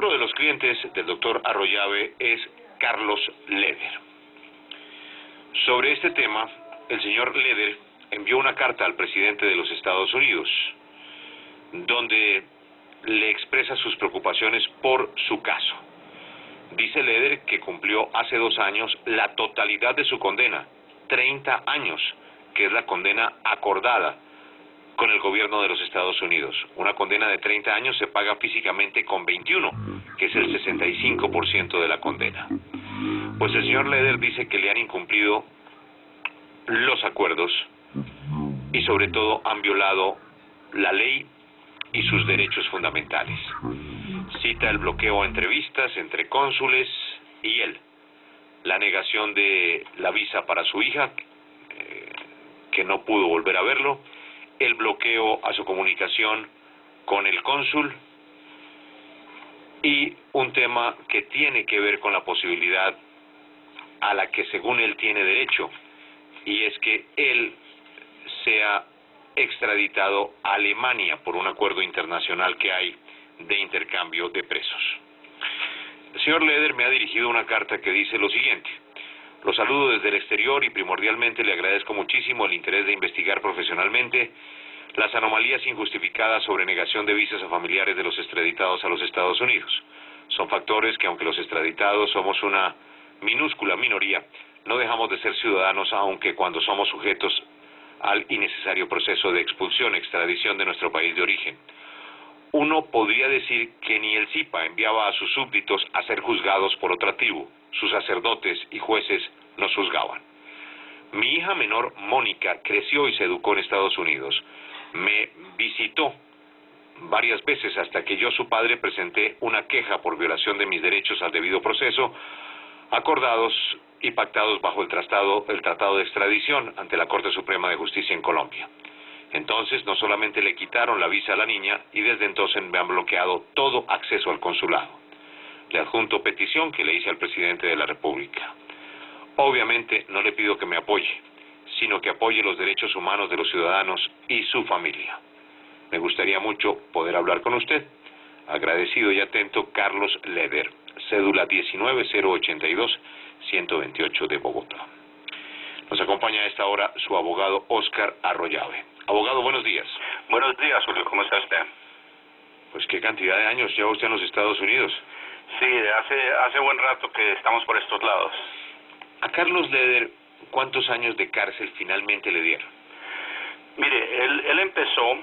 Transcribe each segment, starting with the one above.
Otro de los clientes del doctor Arroyave es Carlos Leder. Sobre este tema, el señor Leder envió una carta al presidente de los Estados Unidos, donde le expresa sus preocupaciones por su caso. Dice Leder que cumplió hace 2 años la totalidad de su condena, 30 años, que es la condena acordada con el gobierno de los Estados Unidos. Una condena de 30 años se paga físicamente con 21, que es el 65% de la condena. Pues el señor Leder dice que le han incumplido los acuerdos y sobre todo han violado la ley y sus derechos fundamentales. Cita el bloqueo a entrevistas entre cónsules y él, la negación de la visa para su hija, que no pudo volver a verlo, el bloqueo a su comunicación con el cónsul y un tema que tiene que ver con la posibilidad a la que según él tiene derecho, y es que él sea extraditado a Alemania por un acuerdo internacional que hay de intercambio de presos. El señor Leder me ha dirigido una carta que dice lo siguiente: lo saludo desde el exterior y primordialmente le agradezco muchísimo el interés de investigar profesionalmente las anomalías injustificadas sobre negación de visas a familiares de los extraditados a los Estados Unidos. Son factores que, aunque los extraditados somos una minúscula minoría, no dejamos de ser ciudadanos, aunque cuando somos sujetos al innecesario proceso de expulsión, extradición de nuestro país de origen. Uno podría decir que ni el CIPA enviaba a sus súbditos a ser juzgados por otra tribu. Sus sacerdotes y jueces nos juzgaban. Mi hija menor, Mónica, creció y se educó en Estados Unidos. Me visitó varias veces hasta que yo, su padre, presenté una queja por violación de mis derechos al debido proceso, acordados y pactados bajo el Tratado de Extradición ante la Corte Suprema de Justicia en Colombia. Entonces, no solamente le quitaron la visa a la niña, y desde entonces me han bloqueado todo acceso al consulado. Le adjunto petición que le hice al presidente de la República. Obviamente no le pido que me apoye, sino que apoye los derechos humanos de los ciudadanos y su familia. Me gustaría mucho poder hablar con usted. Agradecido y atento, Carlos Leder, cédula 19-082-128 de Bogotá. Nos acompaña a esta hora su abogado Óscar Arroyave. Abogado, buenos días. Buenos días, Julio. ¿Cómo está usted? Pues qué cantidad de años lleva usted en los Estados Unidos. Sí, hace buen rato que estamos por estos lados. A Carlos Leder, ¿cuántos años de cárcel finalmente le dieron? Mire, él empezó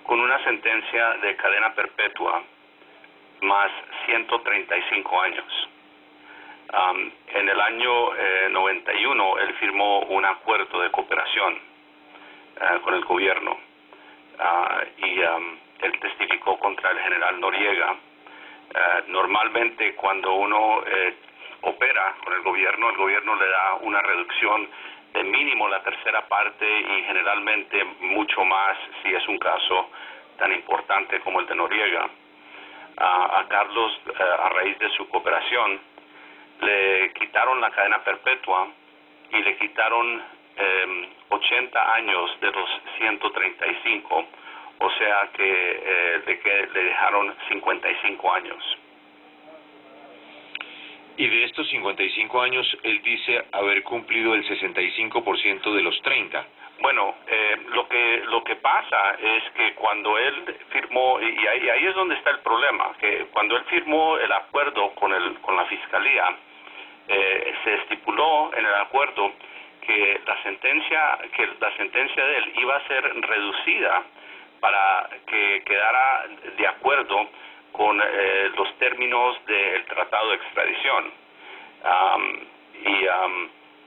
con una sentencia de cadena perpetua más 135 años. En el año 91 él firmó un acuerdo de cooperación con el gobierno y él testificó contra el general Noriega. Normalmente cuando uno opera con el gobierno le da una reducción de mínimo la tercera parte y generalmente mucho más si es un caso tan importante como el de Noriega. A Carlos, a raíz de su cooperación, le quitaron la cadena perpetua y le quitaron 80 años de los 135, o sea que le dejaron 55 años. Y de estos 55 años, él dice haber cumplido el 65% de los 30. Bueno, lo que pasa es que cuando él firmó, y ahí es donde está el problema, que cuando él firmó el acuerdo con la Fiscalía, se estipuló en el acuerdo que la sentencia de él iba a ser reducida para que quedara de acuerdo con los términos del Tratado de Extradición.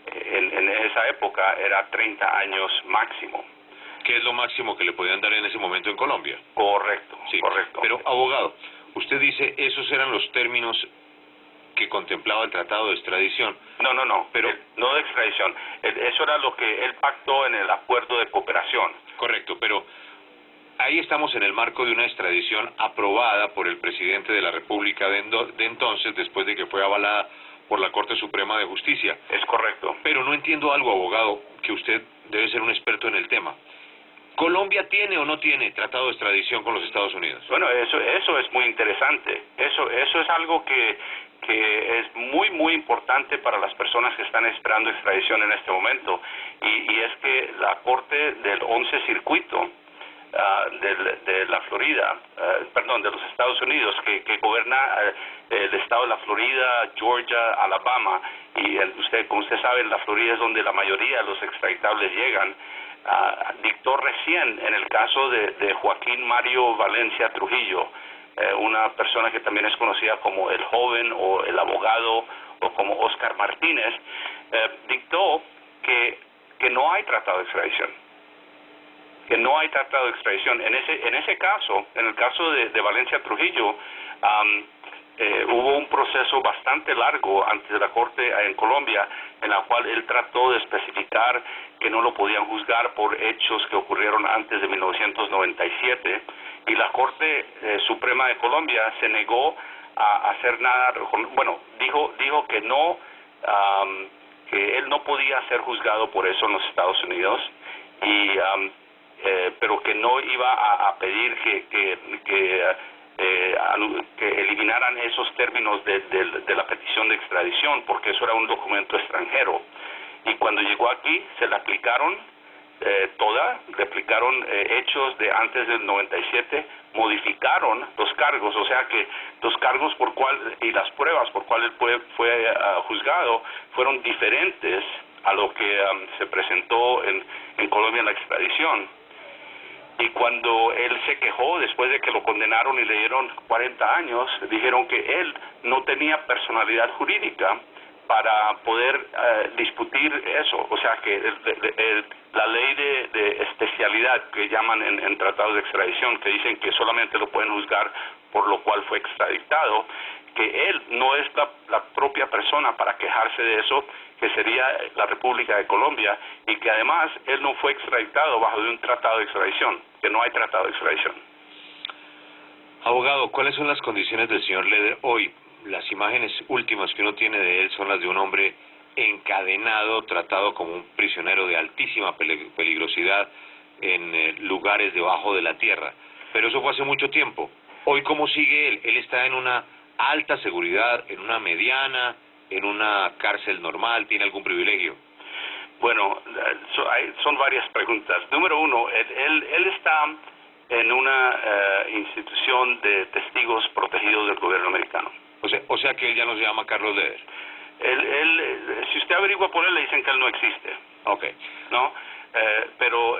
En esa época era 30 años máximo. ¿Qué es lo máximo que le podían dar en ese momento en Colombia? Correcto, sí. Correcto. Pero, abogado, usted dice esos eran los términos que contemplaba el Tratado de Extradición. No, pero no de extradición. Eso era lo que él pactó en el acuerdo de cooperación. Correcto, pero ahí estamos en el marco de una extradición aprobada por el presidente de la República de entonces, después de que fue avalada por la Corte Suprema de Justicia. Es correcto. Pero no entiendo algo, abogado, que usted debe ser un experto en el tema. ¿Colombia tiene o no tiene tratado de extradición con los Estados Unidos? Bueno, eso es muy interesante. Eso es algo que es muy importante para las personas que están esperando extradición en este momento. Y es que la Corte del 11 Circuito de la Florida, de los Estados Unidos, que gobierna el estado de la Florida, Georgia, Alabama, y como usted sabe, la Florida es donde la mayoría de los extraditables llegan, dictó recién en el caso de Joaquín Mario Valencia Trujillo, una persona que también es conocida como el joven o el abogado o como Oscar Martínez, dictó que no hay tratado de extradición. Que no hay tratado de extradición. En ese caso, en el caso de Valencia Trujillo, hubo un proceso bastante largo ante la Corte en Colombia, en la cual él trató de especificar que no lo podían juzgar por hechos que ocurrieron antes de 1997, y la Corte Suprema de Colombia se negó a hacer nada. Bueno, dijo que no, que él no podía ser juzgado por eso en los Estados Unidos, y pero que no iba a pedir que eliminaran esos términos de la petición de extradición, porque eso era un documento extranjero. Y cuando llegó aquí se le aplicaron hechos de antes del 97, modificaron los cargos, o sea que los cargos y las pruebas por cuales fue juzgado fueron diferentes a lo que se presentó en Colombia en la extradición. Y cuando él se quejó, después de que lo condenaron y le dieron 40 años, dijeron que él no tenía personalidad jurídica para poder discutir eso. O sea que la ley de especialidad que llaman en tratados de extradición, que dicen que solamente lo pueden juzgar por lo cual fue extraditado, que él no es la propia persona para quejarse de eso, que sería la República de Colombia, y que además él no fue extraditado bajo de un tratado de extradición, que no hay tratado de extradición. Abogado, ¿cuáles son las condiciones del señor Leder hoy? Las imágenes últimas que uno tiene de él son las de un hombre encadenado, tratado como un prisionero de altísima peligrosidad en lugares debajo de la tierra. Pero eso fue hace mucho tiempo. Hoy, ¿cómo sigue él? Él está en una alta seguridad, en una mediana, en una cárcel normal, ¿tiene algún privilegio? Bueno, son varias preguntas. Número uno, él está en una institución de testigos protegidos del gobierno americano. O sea que él ya no se llama Carlos Leder. Si usted averigua por él, le dicen que él no existe. Ok. ¿No? Pero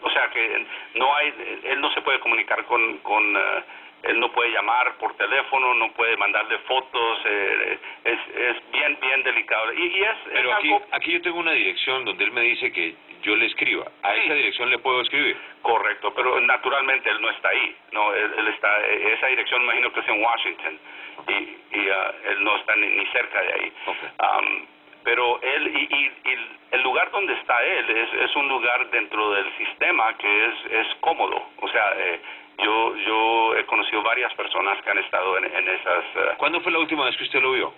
o sea que él no se puede comunicar él no puede llamar por teléfono, no puede mandarle fotos, es bien delicado. Pero aquí yo tengo una dirección donde él me dice que yo le escriba. ¿A sí, esa dirección le puedo escribir? Correcto, pero naturalmente él no está ahí. No, él está, esa dirección imagino que es en Washington, y él no está ni cerca de ahí. Okay. Pero él el lugar donde está él es un lugar dentro del sistema que es cómodo. O sea, yo he conocido varias personas que han estado en esas... ¿Cuándo fue la última vez que usted lo vio?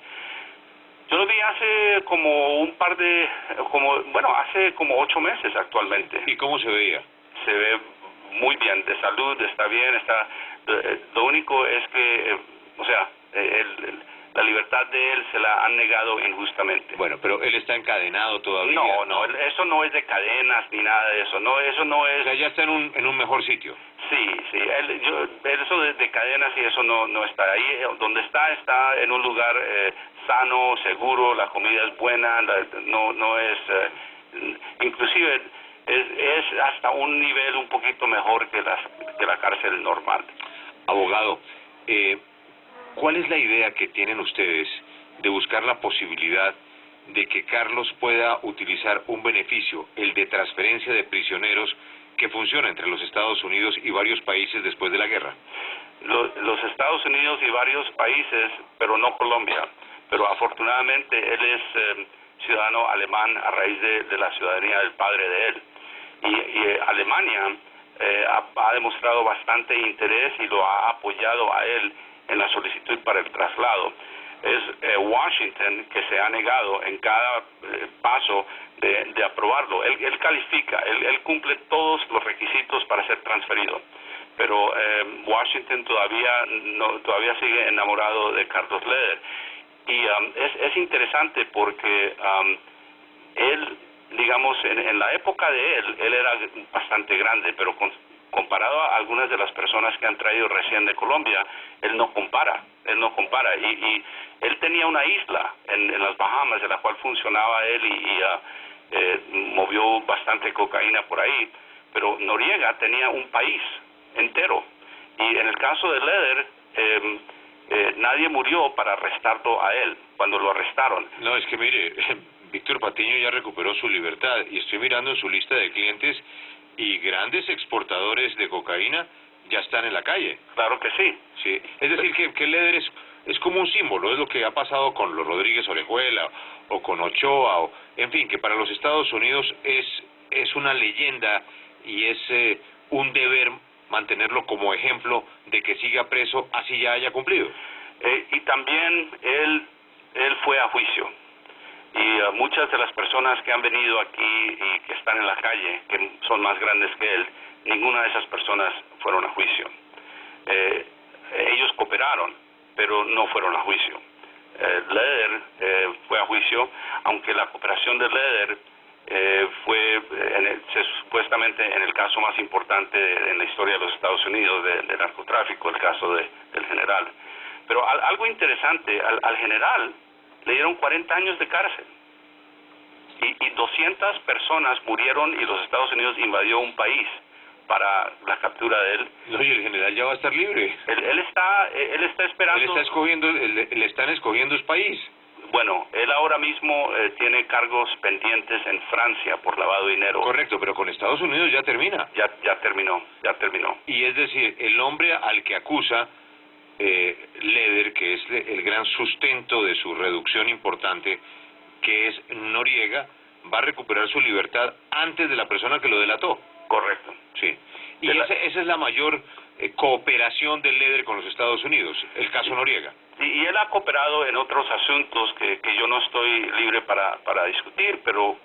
Yo lo vi hace como hace como 8 meses actualmente. ¿Y cómo se veía? Se ve muy bien, de salud, está bien, lo único es que, o sea, la libertad de él se la han negado injustamente. Bueno, pero él está encadenado todavía. No, eso no es de cadenas ni nada de eso. No, eso no es. O sea, ya está en un mejor sitio. Sí, eso de cadenas y eso no está ahí. Donde está en un lugar sano, seguro, la comida es buena, no es, inclusive es hasta un nivel un poquito mejor que la cárcel normal. Abogado, ¿cuál es la idea que tienen ustedes de buscar la posibilidad de que Carlos pueda utilizar un beneficio, el de transferencia de prisioneros, que funciona entre los Estados Unidos y varios países después de la guerra? Los Estados Unidos y varios países, pero no Colombia. Pero afortunadamente él es ciudadano alemán a raíz de la ciudadanía del padre de él. Y Alemania ha demostrado bastante interés y lo ha apoyado a él en la solicitud para el traslado. es Washington, que se ha negado en cada paso de aprobarlo. Él califica, él cumple todos los requisitos para ser transferido, pero Washington todavía sigue enamorado de Carlos Leder. Y es interesante porque él, digamos, en la época de él era bastante grande, pero comparado a algunas de las personas que han traído recién de Colombia, él no compara. Y él tenía una isla en las Bahamas, de la cual funcionaba él y movió bastante cocaína por ahí, pero Noriega tenía un país entero. Y en el caso de Leder, nadie murió para arrestarlo a él cuando lo arrestaron. No, es que mire, Víctor Patiño ya recuperó su libertad y estoy mirando en su lista de clientes y grandes exportadores de cocaína ya están en la calle. Claro que sí. Sí, es decir que Leder es como un símbolo, es lo que ha pasado con los Rodríguez Orejuela o con Ochoa, o, en fin, que para los Estados Unidos es una leyenda y es un deber mantenerlo como ejemplo de que siga preso así ya haya cumplido. Y también él fue a juicio. Y muchas de las personas que han venido aquí y que están en la calle, que son más grandes que él, ninguna de esas personas fueron a juicio. Ellos cooperaron, pero no fueron a juicio. Leder fue a juicio, aunque la cooperación de Leder fue supuestamente en el caso más importante en la historia de los Estados Unidos de narcotráfico, el caso del general. Pero algo interesante, al general le dieron 40 años de cárcel y 200 personas murieron y los Estados Unidos invadió un país para la captura de él. No, y el general ya va a estar libre. Él está esperando. Le están escogiendo su país. Bueno, él ahora mismo tiene cargos pendientes en Francia por lavado de dinero. Correcto, pero con Estados Unidos ya termina. Ya terminó. Y es decir, el hombre al que acusa Leder, que es el gran sustento de su reducción importante, que es Noriega, va a recuperar su libertad antes de la persona que lo delató. Correcto. Sí. Y esa es la mayor cooperación de Leder con los Estados Unidos, el caso Noriega. Y él ha cooperado en otros asuntos que yo no estoy libre para discutir, pero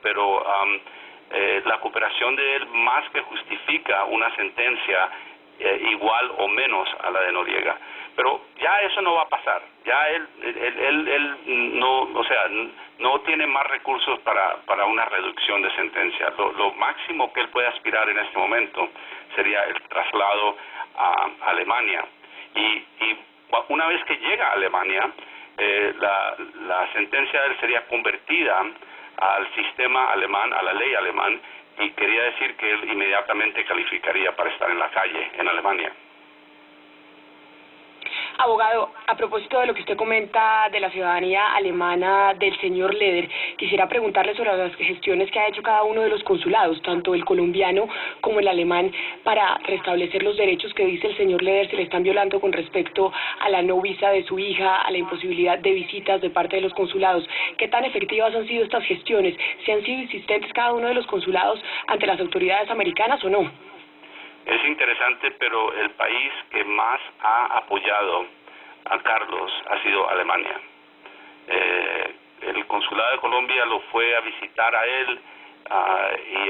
la cooperación de él más que justifica una sentencia igual o menos a la de Noriega. Pero ya eso no va a pasar. Ya él no, o sea, no tiene más recursos para una reducción de sentencia. Lo máximo que él puede aspirar en este momento sería el traslado a Alemania. Y una vez que llega a Alemania, la sentencia de él sería convertida al sistema alemán, a la ley alemán, y quería decir que él inmediatamente calificaría para estar en la calle en Alemania. Abogado, a propósito de lo que usted comenta de la ciudadanía alemana del señor Leder, quisiera preguntarle sobre las gestiones que ha hecho cada uno de los consulados, tanto el colombiano como el alemán, para restablecer los derechos que dice el señor Leder se le están violando con respecto a la no visa de su hija, a la imposibilidad de visitas de parte de los consulados. ¿Qué tan efectivas han sido estas gestiones? ¿Se han sido insistentes cada uno de los consulados ante las autoridades americanas o no? Es interesante, pero el país que más ha apoyado a Carlos ha sido Alemania. El consulado de Colombia lo fue a visitar a él y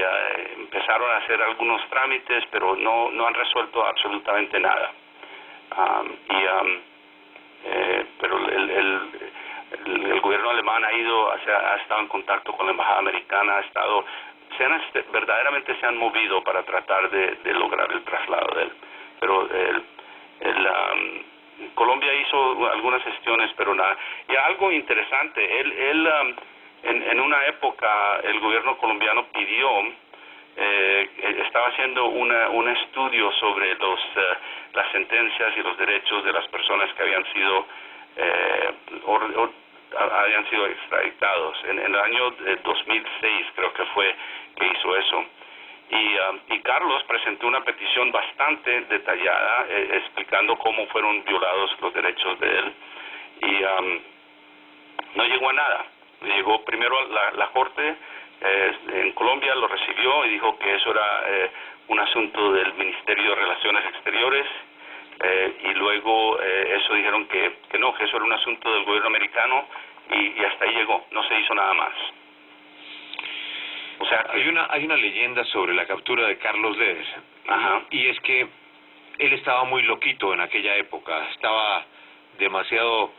empezaron a hacer algunos trámites, pero no han resuelto absolutamente nada. Pero el gobierno alemán ha estado en contacto con la embajada americana, verdaderamente se han movido para tratar de lograr el traslado de él. Pero Colombia hizo algunas gestiones, pero nada. Y algo interesante, en una época el gobierno colombiano pidió, estaba haciendo un estudio sobre las sentencias y los derechos de las personas que habían sido extraditados. En el año 2006 creo que fue que hizo eso. Y Carlos presentó una petición bastante detallada explicando cómo fueron violados los derechos de él y no llegó a nada. Llegó primero a la corte en Colombia, lo recibió y dijo que eso era un asunto del Ministerio de Relaciones Exteriores y luego eso dijeron que no, que eso era un asunto del gobierno americano y hasta ahí llegó, no se hizo nada más. O sea, hay una leyenda sobre la captura de Carlos Leder. Ajá. Y es que él estaba muy loquito en aquella época, estaba demasiado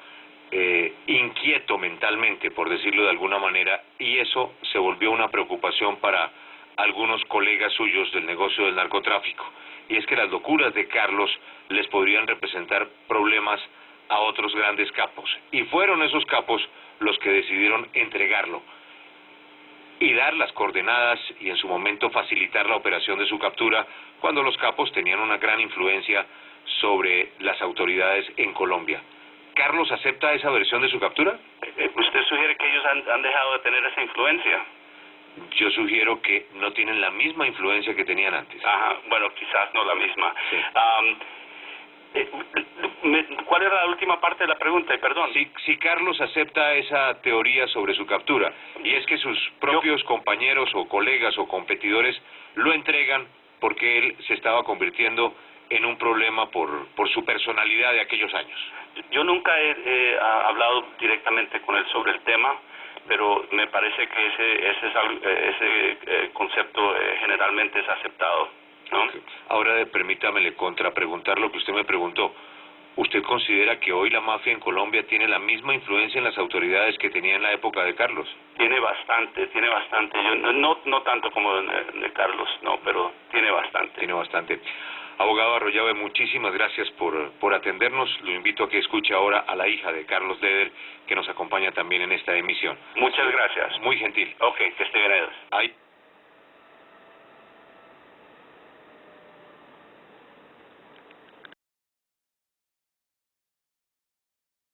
inquieto mentalmente, por decirlo de alguna manera, y eso se volvió una preocupación para algunos colegas suyos del negocio del narcotráfico. Y es que las locuras de Carlos les podrían representar problemas a otros grandes capos. Y fueron esos capos los que decidieron entregarlo y dar las coordenadas y en su momento facilitar la operación de su captura cuando los capos tenían una gran influencia sobre las autoridades en Colombia. ¿Carlos acepta esa versión de su captura? ¿Usted sugiere que ellos han dejado de tener esa influencia? Yo sugiero que no tienen la misma influencia que tenían antes. Ajá, bueno, quizás no la misma. Sí. ¿Cuál era la última parte de la pregunta? Perdón. Si Carlos acepta esa teoría sobre su captura, y es que sus propios compañeros o colegas o competidores lo entregan porque él se estaba convirtiendo en un problema por su personalidad de aquellos años. Yo nunca he hablado directamente con él sobre el tema, pero me parece que ese concepto generalmente es aceptado, ¿no? Okay. Ahora permítame le contrapreguntar lo que usted me preguntó. ¿Usted considera que hoy la mafia en Colombia tiene la misma influencia en las autoridades que tenía en la época de Carlos? Tiene bastante. Yo no tanto como de Carlos, no, pero tiene bastante. Tiene bastante. Abogado Arroyave, muchísimas gracias por atendernos. Lo invito a que escuche ahora a la hija de Carlos Leder, que nos acompaña también en esta emisión. Muchas gracias. Muy gentil. Ok, que esté bien. Ay.